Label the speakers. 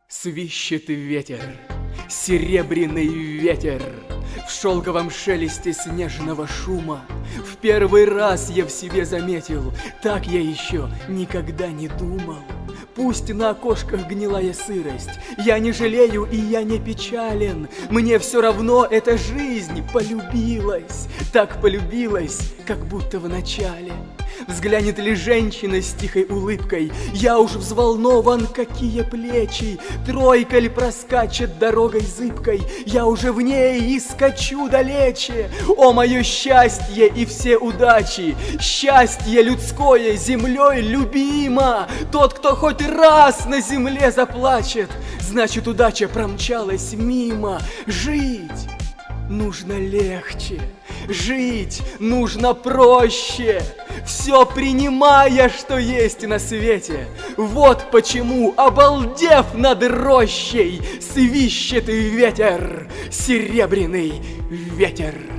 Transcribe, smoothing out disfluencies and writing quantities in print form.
Speaker 1: Свищет ветер, серебряный ветер, в шелковом шелесте снежного шума. В первый раз я в себе заметил, так я еще никогда не думал. Пусть на окошках гнилая сырость, я не жалею и я не печален. Мне все равно эта жизнь полюбилась, так полюбилась, как будто в начале. Взглянет ли женщина с тихой улыбкой, я уж взволнован, какие плечи. Тройка ли проскачет дорогой зыбкой, я уже в ней и скачу далече. О, мое счастье и все удачи, счастье людское землей любимо. Тот, кто хоть раз на земле заплачет, значит удача промчалась мимо. Жить нужно легче, жить нужно проще, все принимая, что есть на свете. Вот почему, обалдев над рощей, свищет ветер, серебряный ветер.